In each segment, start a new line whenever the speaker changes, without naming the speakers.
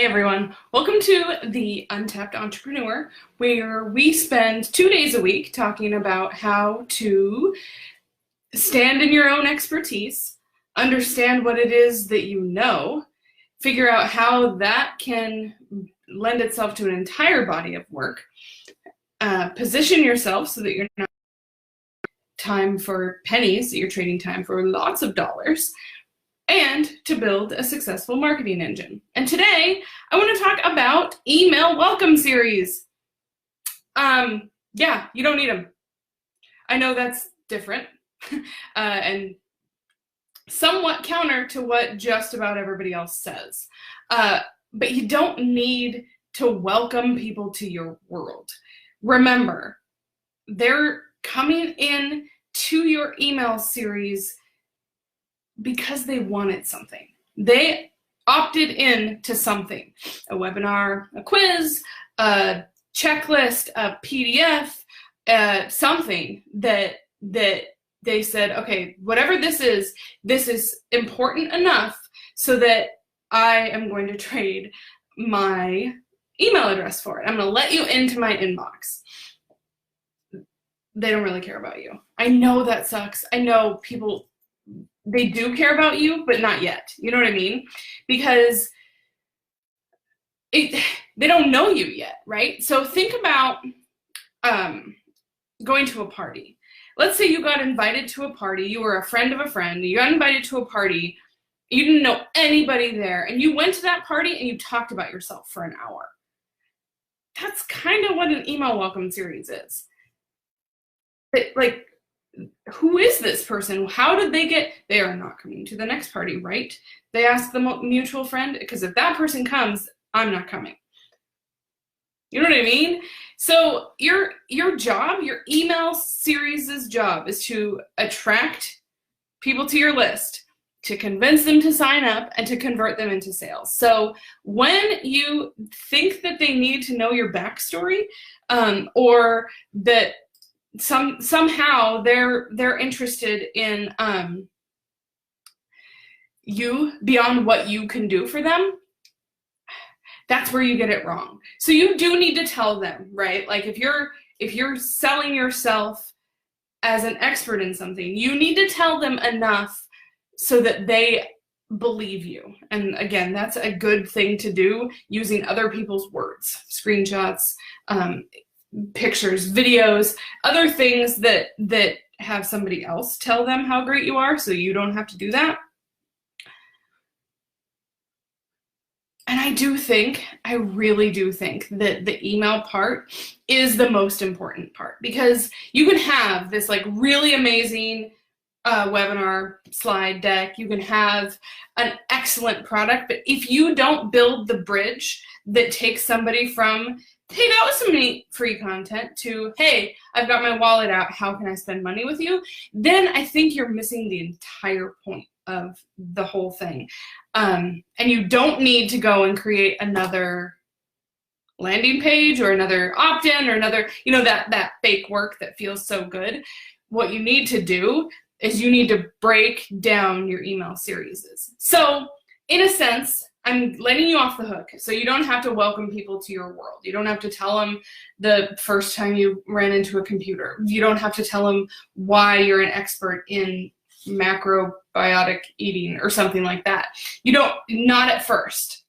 Hey everyone, welcome to the Untapped Entrepreneur, where we spend 2 days a week talking about how to stand in your own expertise, understand what it is that you know, figure out how that can lend itself to an entire body of work, position yourself so that you're not time for pennies, that you're trading time for lots of dollars, and to build a successful marketing engine. And today, I want to talk about email welcome series. Yeah, you don't need them. I know that's different and somewhat counter to what just about everybody else says. But you don't need to welcome people to your world. Remember, they're coming in to your email series because they wanted something. They opted in to something, a webinar, a quiz, a checklist, a PDF, something that they said, okay, whatever this is important enough so that I am going to trade my email address for it. I'm going to let you into my inbox. They don't really care about you. I know that sucks. I know people, they do care about you, but not yet. You know what I mean? Because they don't know you yet, right? So think about going to a party. Let's say you got invited to a party. You were a friend of a friend. You got invited to a party. You didn't know anybody there. And you went to that party and you talked about yourself for an hour. That's kind of what an email welcome series is. Like, who is this person? How did they get? They are not coming to the next party, right? They ask the mutual friend, because if that person comes, I'm not coming. You know what I mean? So your job, your email series' job is to attract people to your list, to convince them to sign up, and to convert them into sales. So when you think that they need to know your backstory, or that somehow they're interested in you beyond what you can do for them, that's where you get it wrong. So you do need to tell them, right? Like if you're selling yourself as an expert in something, you need to tell them enough so that they believe you. And again, that's a good thing to do, using other people's words, screenshots, pictures, videos, other things that have somebody else tell them how great you are, so you don't have to do that. And I really do think that the email part is the most important part, because you can have this like really amazing webinar slide deck, you can have an excellent product, but if you don't build the bridge that takes somebody from, hey, that was some neat free content, to, hey, I've got my wallet out, how can I spend money with you? Then I think you're missing the entire point of the whole thing. And you don't need to go and create another landing page or another opt-in or another, you know, that fake work that feels so good. What you need to do is you need to break down your email series. So in a sense, I'm letting you off the hook, so you don't have to welcome people to your world. You don't have to tell them the first time you ran into a computer. You don't have to tell them why you're an expert in macrobiotic eating or something like that. You don't, not at first.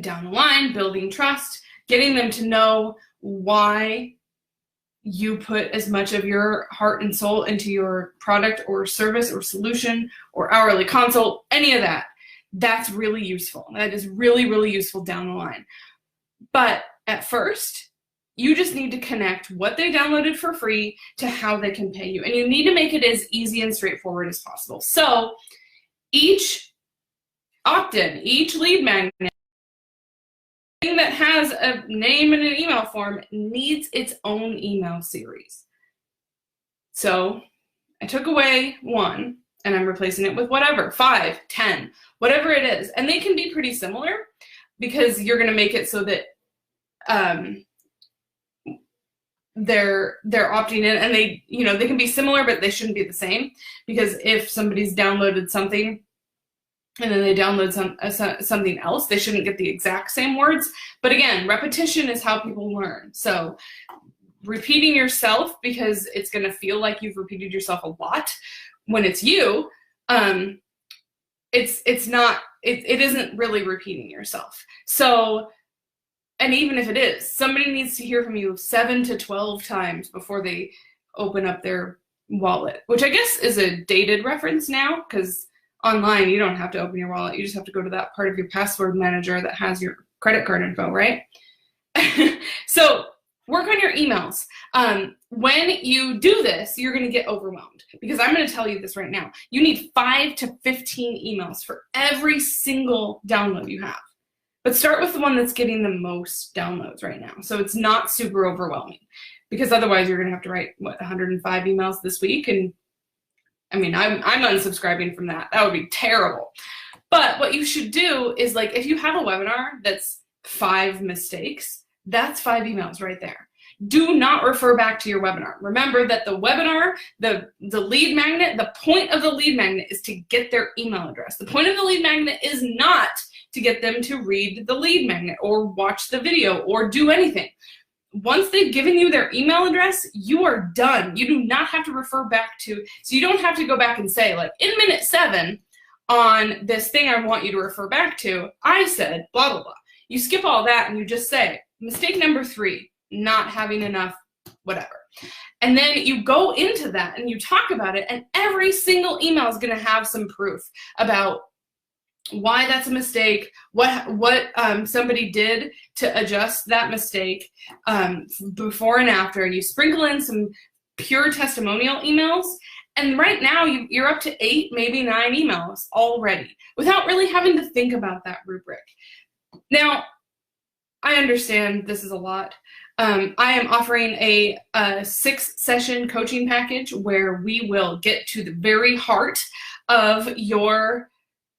Down the line, building trust, getting them to know why you put as much of your heart and soul into your product or service or solution or hourly consult, any of that. That's really useful. That is really, really useful down the line. But at first, you just need to connect what they downloaded for free to how they can pay you. And you need to make it as easy and straightforward as possible. So each opt-in, each lead magnet, thing that has a name and an email form needs its own email series. So I took away one, and I'm replacing it with whatever, 5, 10, whatever it is. And they can be pretty similar, because you're going to make it so that they're opting in, and they, you know, they can be similar, but they shouldn't be the same, because if somebody's downloaded something and then they download something else. They shouldn't get the exact same words. But again, repetition is how people learn. So repeating yourself, because it's going to feel like you've repeated yourself a lot when it's you, it's not, it isn't really repeating yourself. So, and even if it is, somebody needs to hear from you 7 to 12 times before they open up their wallet, which I guess is a dated reference now, because online you don't have to open your wallet. You just have to go to that part of your password manager that has your credit card info, right? So work on your emails. When you do this, you're going to get overwhelmed, because I'm going to tell you this right now. You need 5 to 15 emails for every single download you have. But start with the one that's getting the most downloads right now, so it's not super overwhelming, because otherwise you're going to have to write, 105 emails this week, and I mean, I'm unsubscribing from that. That would be terrible. But what you should do is, like, if you have a webinar that's 5 mistakes, that's 5 emails right there. Do not refer back to your webinar. Remember that the webinar, the lead magnet, the point of the lead magnet is to get their email address. The point of the lead magnet is not to get them to read the lead magnet or watch the video or do anything. Once they've given you their email address, you are done. You do not have to refer back to, so you don't have to go back and say, like, in minute 7 on this thing I want you to refer back to, I said blah, blah, blah. You skip all that and you just say, mistake number 3, not having enough, whatever. And then you go into that and you talk about it, and every single email is going to have some proof about why that's a mistake, what somebody did to adjust that mistake, before and after. You sprinkle in some pure testimonial emails, and right now you're up to 8, maybe 9 emails already without really having to think about that rubric. Now, I understand this is a lot. I am offering a 6-session coaching package where we will get to the very heart of your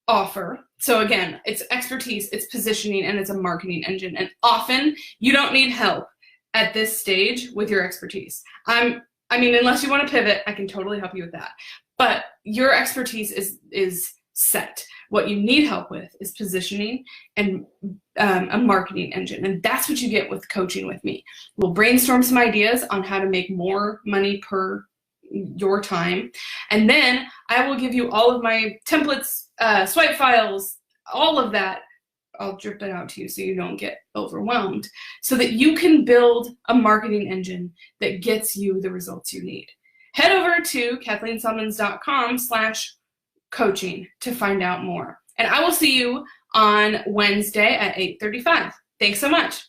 offer. So again, it's expertise, it's positioning, and it's a marketing engine. And often you don't need help at this stage with your expertise. I mean, unless you want to pivot, I can totally help you with that. But your expertise is set. What you need help with is positioning and a marketing engine. And that's what you get with coaching with me. We'll brainstorm some ideas on how to make more money per your time. And then I will give you all of my templates, swipe files, all of that. I'll drip it out to you so you don't get overwhelmed, so that you can build a marketing engine that gets you the results you need. Head over to KathleenSelmans.com/coaching to find out more. And I will see you on Wednesday at 8:35. Thanks so much.